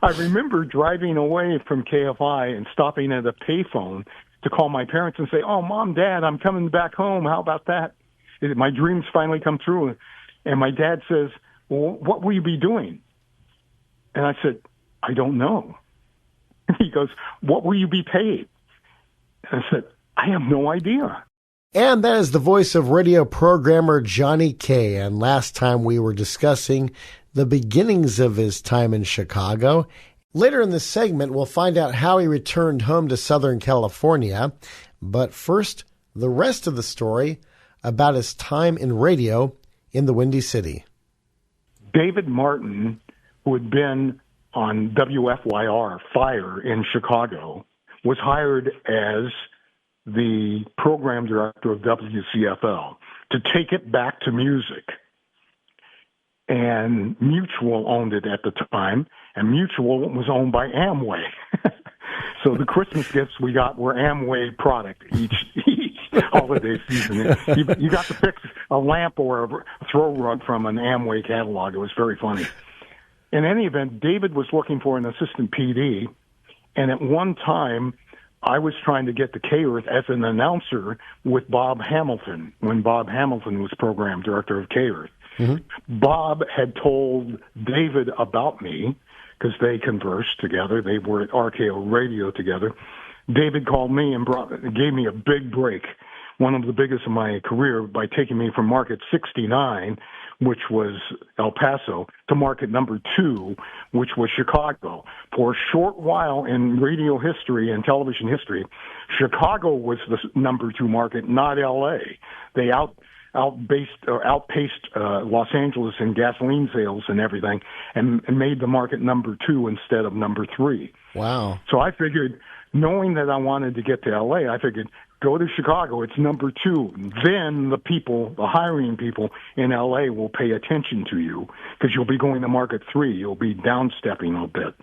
I remember driving away from KFI and stopping at a payphone to call my parents and say, "Oh, Mom, Dad, I'm coming back home. How about that? My dreams finally come true." And my dad says, "Well, what will you be doing?" And I said, "I don't know." He goes, "What will you be paid?" And I said, "I have no idea." And that is the voice of radio programmer Jhani Kaye. And last time we were discussing the beginnings of his time in Chicago. Later in this segment, we'll find out how he returned home to Southern California. But first, the rest of the story about his time in radio in the Windy City. David Martin, who had been on WFYR Fire in Chicago, was hired as the program director of WCFL to take it back to music. And Mutual owned it at the time, and Mutual was owned by Amway. So the Christmas gifts we got were Amway product each holiday season. You got to pick a lamp or a throw rug from an Amway catalog. It was very funny. In any event, David was looking for an assistant PD, and at one time, I was trying to get to K-Earth as an announcer with Bob Hamilton when Bob Hamilton was program director of K-Earth. Mm-hmm. Bob had told David about me because they conversed together. They were at RKO Radio together. David called me and gave me a big break, one of the biggest of my career, by taking me from market 69, which was El Paso, to market number 2, which was Chicago. For a short while in radio history and television history, Chicago was the number 2 market, not L.A. They outpaced Los Angeles in gasoline sales and everything, and made the market number 2 instead of number 3. Wow. So I figured, knowing that I wanted to get to L.A., I figured, go to Chicago, it's number 2. Then the hiring people in L.A. will pay attention to you because you'll be going to market 3. You'll be downstepping a bit.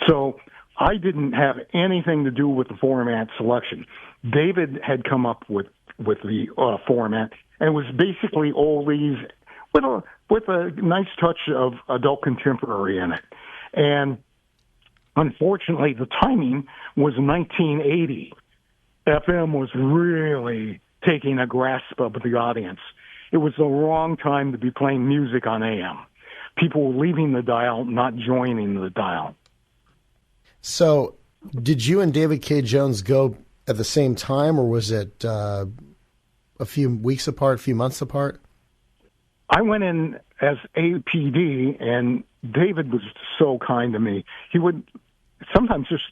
So I didn't have anything to do with the format selection. David had come up with the format, and it was basically oldies with a nice touch of adult contemporary in it. And unfortunately, the timing was 1980. FM was really taking a grasp of the audience. It was the wrong time to be playing music on AM. People were leaving the dial, not joining the dial. So did you and David K. Jones go at the same time, or was it a few weeks apart, a few months apart? I went in as APD, and David was so kind to me. He would sometimes just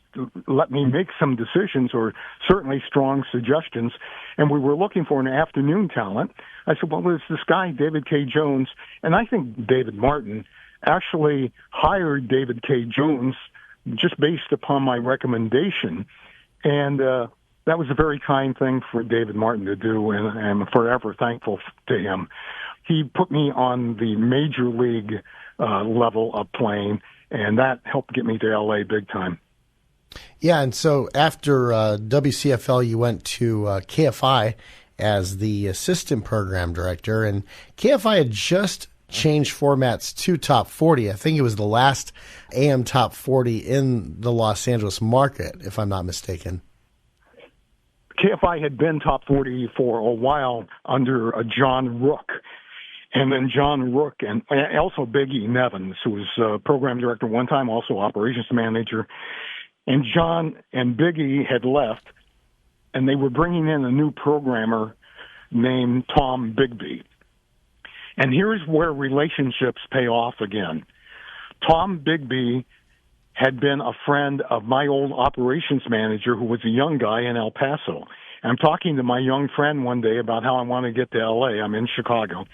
let me make some decisions, or certainly strong suggestions. And we were looking for an afternoon talent. I said, well, there's this guy, David K. Jones. And I think David Martin actually hired David K. Jones just based upon my recommendation. And that was a very kind thing for David Martin to do, and I'm forever thankful to him. He put me on the major league level of playing, and that helped get me to L.A. big time. Yeah, and so after WCFL, you went to KFI as the assistant program director, and KFI had just changed formats to Top 40. I think it was the last AM Top 40 in the Los Angeles market, if I'm not mistaken. KFI had been Top 40 for a while under John Rook. And then John Rook and also Biggie Nevins, who was program director one time, also operations manager. And John and Biggie had left, and they were bringing in a new programmer named Tom Bigby. And here's where relationships pay off again. Tom Bigby had been a friend of my old operations manager, who was a young guy in El Paso. And I'm talking to my young friend one day about how I want to get to L.A. I'm in Chicago.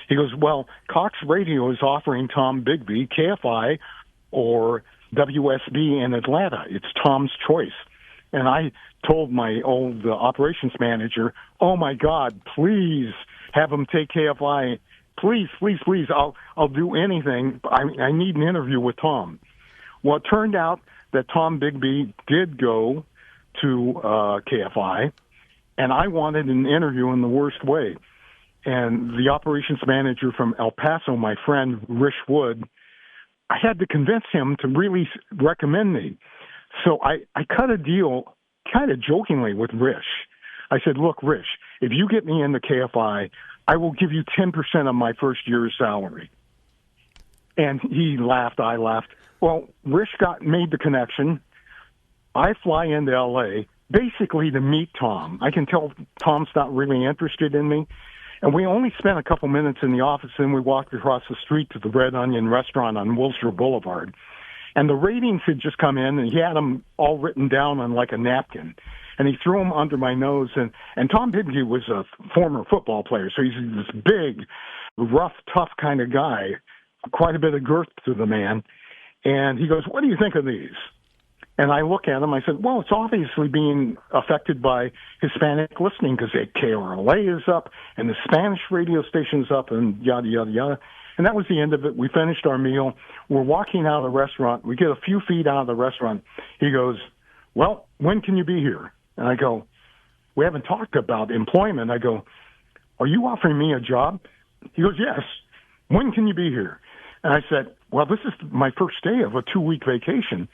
He goes, well, Cox Radio is offering Tom Bigby KFI or WSB in Atlanta. It's Tom's choice. And I told my old operations manager, oh, my God, please have him take KFI. Please, please, please. I'll do anything. I need an interview with Tom. Well, it turned out that Tom Bigby did go to KFI, and I wanted an interview in the worst way. And the operations manager from El Paso, my friend Rich Wood, I had to convince him to really recommend me. So I cut a deal kind of jokingly with Rish. I said, look, Rish, if you get me into KFI, I will give you 10% of my first year's salary. And he laughed, I laughed. Well, Rish made the connection. I fly into L.A. basically to meet Tom. I can tell Tom's not really interested in me. And we only spent a couple minutes in the office, and we walked across the street to the Red Onion restaurant on Wilshire Boulevard. And the ratings had just come in, and he had them all written down on like a napkin. And he threw them under my nose. And Tom Bidke was a former football player, so he's this big, rough, tough kind of guy, quite a bit of girth to the man. And he goes, what do you think of these? And I look at him, I said, well, it's obviously being affected by Hispanic listening because KRLA is up and the Spanish radio station's up and yada, yada, yada. And that was the end of it. We finished our meal. We're walking out of the restaurant. We get a few feet out of the restaurant. He goes, well, when can you be here? And I go, we haven't talked about employment. I go, are you offering me a job? He goes, yes. When can you be here? And I said, well, this is my first day of a 2-week vacation.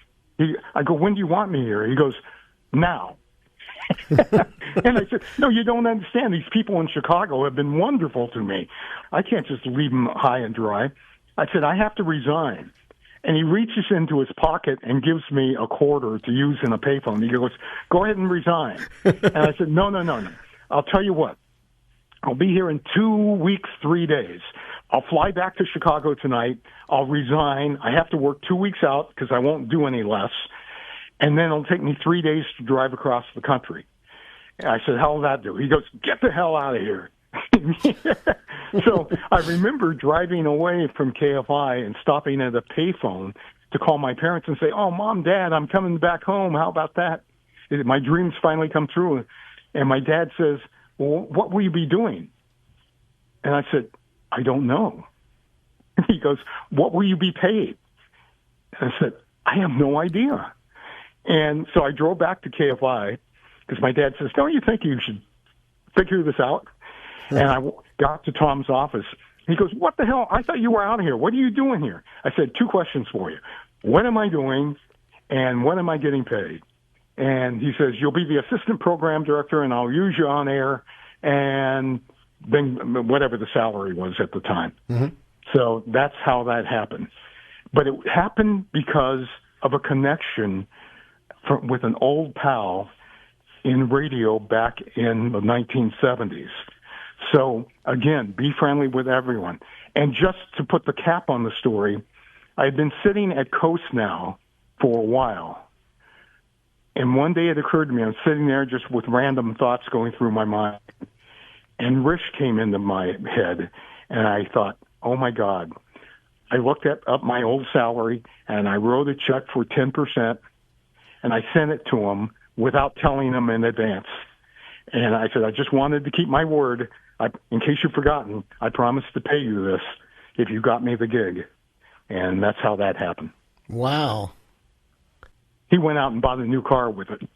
I go, when do you want me here? He goes, now. And I said, no, you don't understand. These people in Chicago have been wonderful to me. I can't just leave them high and dry. I said, I have to resign. And he reaches into his pocket and gives me a quarter to use in a payphone. He goes, go ahead and resign. And I said, no. I'll tell you what. I'll be here in 2 weeks, 3 days. I'll fly back to Chicago tonight. I'll resign. I have to work 2 weeks out because I won't do any less. And then it'll take me 3 days to drive across the country. And I said, how will that do? He goes, get the hell out of here. So I remember driving away from KFI and stopping at a payphone to call my parents and say, oh, Mom, Dad, I'm coming back home. How about that? My dreams finally come true. And my dad says, well, what will you be doing? And I said, I don't know. He goes, what will you be paid? And I said, I have no idea. And so I drove back to KFI because my dad says, don't you think you should figure this out? And I got to Tom's office. He goes, what the hell? I thought you were out of here. What are you doing here? I said, 2 questions for you. What am I doing and what am I getting paid? And he says, you'll be the assistant program director and I'll use you on air and then whatever the salary was at the time. Mm-hmm. So that's how that happened. But it happened because of a connection with an old pal in radio back in the 1970s. So, again, be friendly with everyone. And just to put the cap on the story, I had been sitting at KOST now for a while. And one day it occurred to me, I'm sitting there just with random thoughts going through my mind. And Rish came into my head, and I thought, oh, my God. I looked up my old salary, and I wrote a check for 10%, and I sent it to him without telling him in advance. And I said, I just wanted to keep my word. In case you've forgotten, I promised to pay you this if you got me the gig. And that's how that happened. Wow. He went out and bought a new car with it.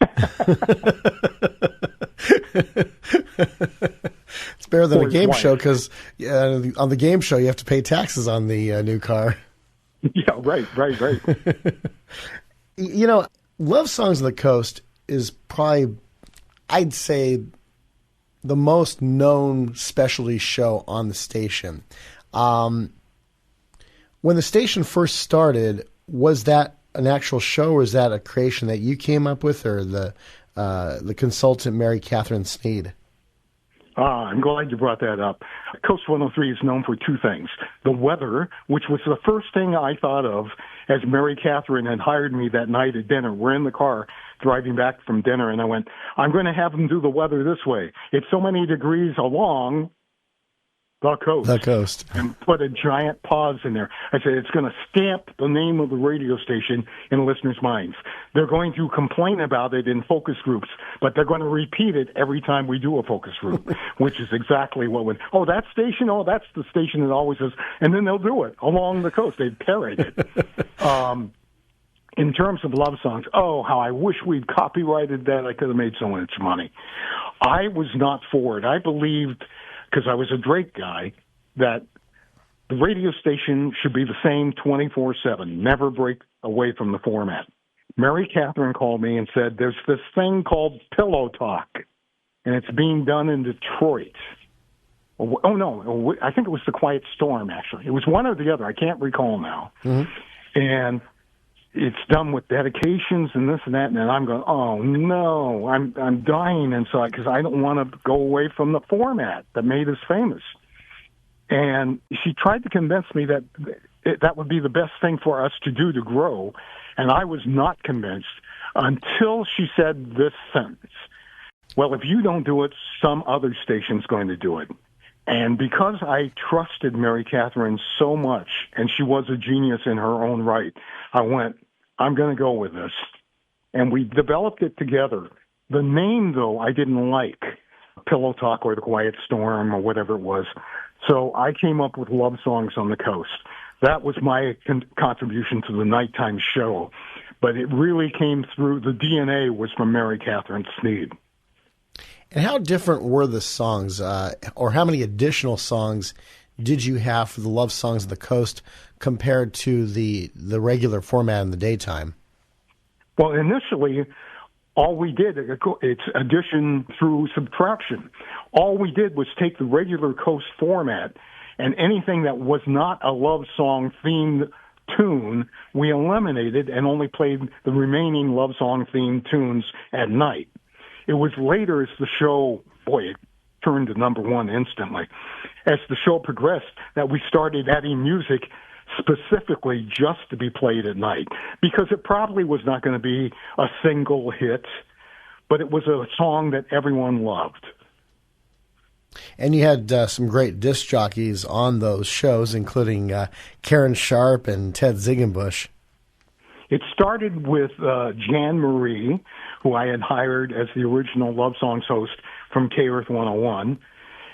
It's better than a game show because on the game show you have to pay taxes on the new car. Yeah, right. You know, Love Songs of the Coast is probably, I'd say, the most known specialty show on the station. When the station first started, was that an actual show, or is that a creation that you came up with, or the consultant Mary Catherine Sneed? I'm glad you brought that up. Coast 103 is known for 2 things. The weather, which was the first thing I thought of as Mary Catherine had hired me that night at dinner. We're in the car driving back from dinner, and I went, I'm going to have them do the weather this way. It's so many degrees along the coast. The coast. And put a giant pause in there. I said, it's going to stamp the name of the radio station in listeners' minds. They're going to complain about it in focus groups, but they're going to repeat it every time we do a focus group, which is exactly what would, that station, that's the station that always says, and then they'll do it along the coast. They'd parrot it. In terms of love songs, how I wish we'd copyrighted that. I could have made so much money. I was not for it. I believed, because I was a Drake guy, that the radio station should be the same 24/7, never break away from the format. Mary Catherine called me and said, there's this thing called Pillow Talk, and it's being done in Detroit. Oh, no, I think it was the Quiet Storm, actually. It was one or the other. I can't recall now. Mm-hmm. And it's done with dedications and this and that, and I'm going, oh, no, I'm dying inside because I don't want to go away from the format that made us famous. And she tried to convince me that that would be the best thing for us to do to grow, and I was not convinced until she said this sentence. Well, if you don't do it, some other station's going to do it. And because I trusted Mary Catherine so much, and she was a genius in her own right, I went, I'm going to go with this. And we developed it together. The name, though, I didn't like, Pillow Talk or The Quiet Storm or whatever it was. So I came up with Love Songs on the Coast. That was my contribution to the nighttime show. But it really came through, the DNA was from Mary Catherine Sneed. And how different were the songs, or how many additional songs did you have for the Love Songs of the Coast compared to the regular format in the daytime? Well, initially, all we did, it's addition through subtraction. All we did was take the regular Coast format, and anything that was not a love song themed tune, we eliminated and only played the remaining love song themed tunes at night. It was later as the show, it turned to number one instantly. As the show progressed, that we started adding music specifically just to be played at night, because it probably was not going to be a single hit, but it was a song that everyone loved. And you had some great disc jockeys on those shows, including Karen Sharp and Ted Ziegenbusch. It started with Jan Marie, who I had hired as the original Love Songs host from K-Earth 101.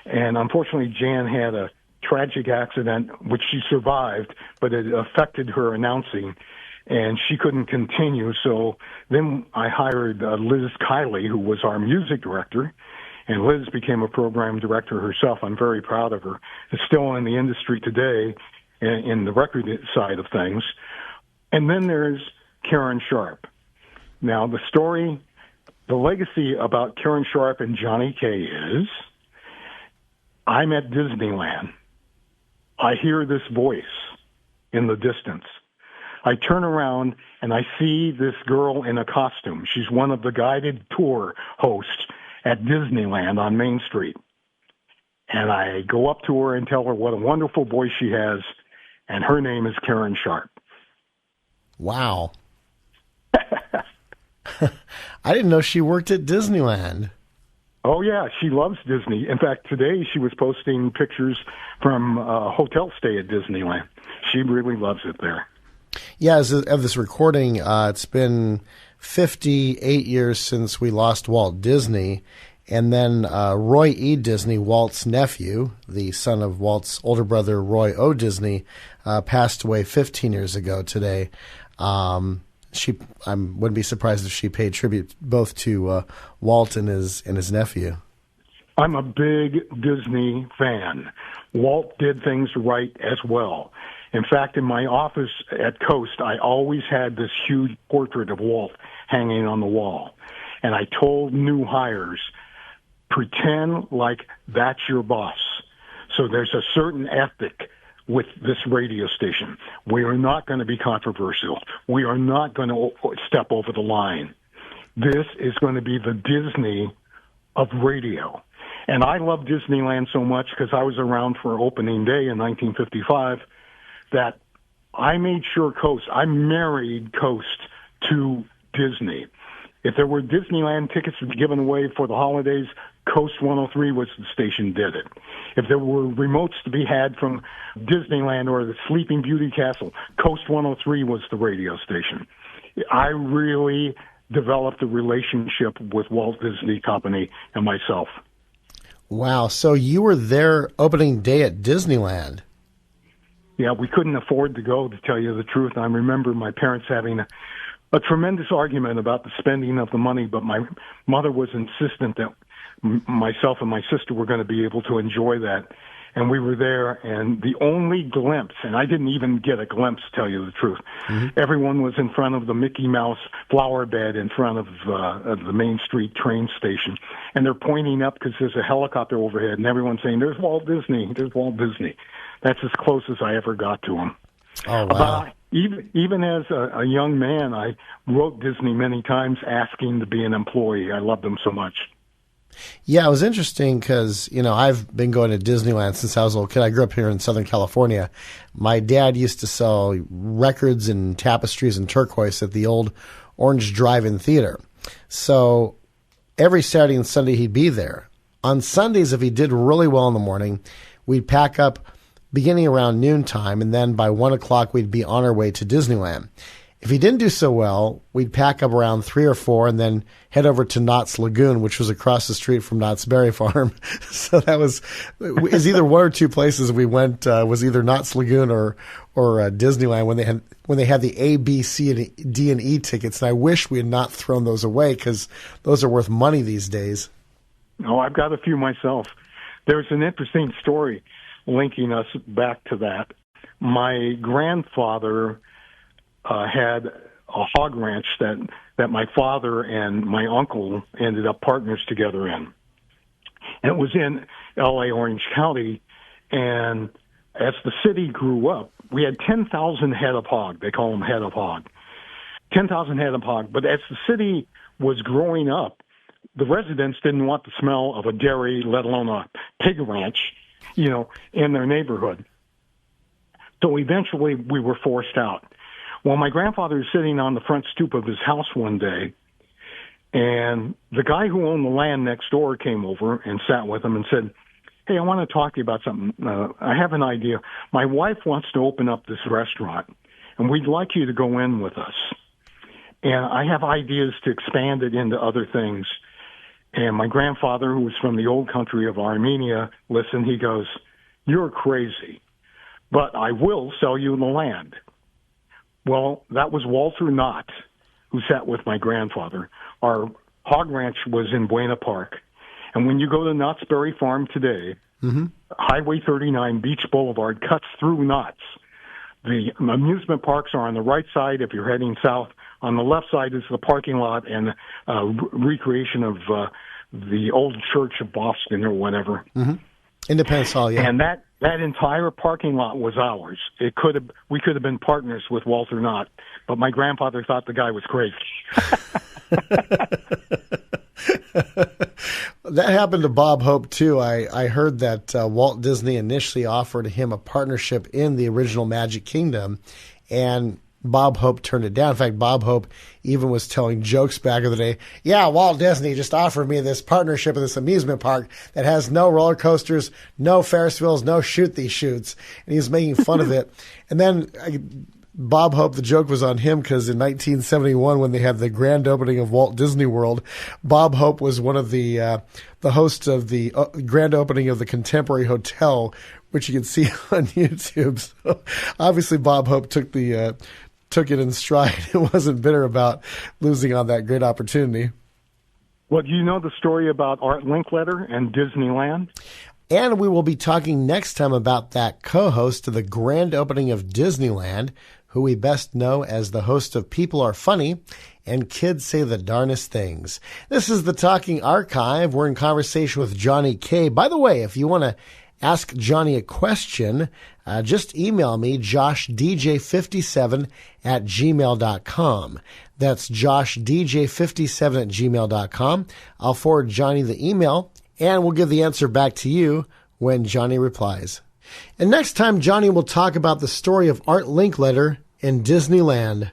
And unfortunately, Jan had a tragic accident, which she survived, but it affected her announcing, and she couldn't continue. So then I hired Liz Kiley, who was our music director, and Liz became a program director herself. I'm very proud of her. Is still in the industry today in the record side of things. And then there's Karen Sharp. Now, the legacy about Karen Sharp and Jhani Kaye is, I'm at Disneyland. I hear this voice in the distance. I turn around and I see this girl in a costume. She's one of the guided tour hosts at Disneyland on Main Street. And I go up to her and tell her what a wonderful voice she has, and her name is Karen Sharp. Wow. I didn't know she worked at Disneyland. Oh, yeah, she loves Disney. In fact, today she was posting pictures from a hotel stay at Disneyland. She really loves it there. Yeah, as of this recording, it's been 58 years since we lost Walt Disney. And then Roy E. Disney, Walt's nephew, the son of Walt's older brother, Roy O. Disney, passed away 15 years ago today. I wouldn't be surprised if she paid tribute both to Walt and his nephew. I'm a big Disney fan. Walt did things right as well. In fact, in my office at Coast, I always had this huge portrait of Walt hanging on the wall. And I told new hires, pretend like that's your boss. So there's a certain ethic with this radio station. We are not going to be controversial. We are not going to step over the line. This is going to be the Disney of radio. And I love Disneyland so much because I was around for opening day in 1955 that I made sure I married Coast to Disney. If there were Disneyland tickets given away for the holidays, Coast 103 was the station did it. If there were remotes to be had from Disneyland or the Sleeping Beauty Castle, Coast 103 was the radio station. I really developed a relationship with Walt Disney Company and myself. Wow, so you were there opening day at Disneyland. Yeah, we couldn't afford to go, to tell you the truth. I remember my parents having a tremendous argument about the spending of the money, but my mother was insistent that myself and my sister were going to be able to enjoy that. And we were there, and the only glimpse, and I didn't even get a glimpse, to tell you the truth. Mm-hmm. Everyone was in front of the Mickey Mouse flower bed in front of the Main Street train station. And they're pointing up because there's a helicopter overhead, and everyone's saying, "There's Walt Disney, there's Walt Disney." That's as close as I ever got to him. Oh, wow. Even as a young man, I wrote Disney many times asking to be an employee. I loved them so much. Yeah, it was interesting because, I've been going to Disneyland since I was a little kid. I grew up here in Southern California. My dad used to sell records and tapestries and turquoise at the old Orange Drive-In Theater. So every Saturday and Sunday he'd be there. On Sundays, if he did really well in the morning, we'd pack up beginning around noontime, and then by 1 o'clock we'd be on our way to Disneyland. If he didn't do so well, we'd pack up around 3 or 4 and then head over to Knott's Lagoon, which was across the street from Knott's Berry Farm. So that was either one or two places we went, was either Knott's Lagoon or Disneyland when they had the A, B, C, and D and E tickets. And I wish we had not thrown those away because those are worth money these days. Oh, I've got a few myself. There's an interesting story linking us back to that. My grandfather had a hog ranch that my father and my uncle ended up partners together in. And it was in L.A. Orange County, and as the city grew up, we had 10,000 head of hog. They call them head of hog. 10,000 head of hog. But as the city was growing up, the residents didn't want the smell of a dairy, let alone a pig ranch, in their neighborhood. So eventually we were forced out. Well, my grandfather was sitting on the front stoop of his house one day, and the guy who owned the land next door came over and sat with him and said, "Hey, I want to talk to you about something. I have an idea. My wife wants to open up this restaurant, and we'd like you to go in with us. And I have ideas to expand it into other things." And my grandfather, who was from the old country of Armenia, listened. He goes, "You're crazy, but I will sell you the land." Well, that was Walter Knott, who sat with my grandfather. Our hog ranch was in Buena Park. And when you go to Knott's Berry Farm today, mm-hmm. Highway 39, Beach Boulevard, cuts through Knott's. The amusement parks are on the right side if you're heading south. On the left side is the parking lot and recreation of the old Church of Boston or whatever. Mm-hmm. Independence Hall, yeah. And that entire parking lot was ours. We could have been partners with Walter Knott, but my grandfather thought the guy was crazy. That happened to Bob Hope, too. I heard that Walt Disney initially offered him a partnership in the original Magic Kingdom, and Bob Hope turned it down. In fact, Bob Hope even was telling jokes back in the day. "Yeah, Walt Disney just offered me this partnership in this amusement park that has no roller coasters, no Ferris wheels, no shoot these shoots." And he was making fun of it. And then Bob Hope, the joke was on him because in 1971, when they had the grand opening of Walt Disney World, Bob Hope was one of the hosts of the grand opening of the Contemporary Hotel, which you can see on YouTube. So obviously, Bob Hope took it in stride. It wasn't bitter about losing on that great opportunity. Well, do you know the story about Art Linkletter and Disneyland? And we will be talking next time about that co-host of the grand opening of Disneyland, who we best know as the host of People Are Funny and Kids Say the Darnest Things. This is the Talking Archive. We're in conversation with Jhani Kaye. By the way, if you want to ask Johnny a question, just email me, joshdj57@gmail.com. That's joshdj57@gmail.com. I'll forward Johnny the email, and we'll give the answer back to you when Johnny replies. And next time, Johnny will talk about the story of Art Linkletter in Disneyland.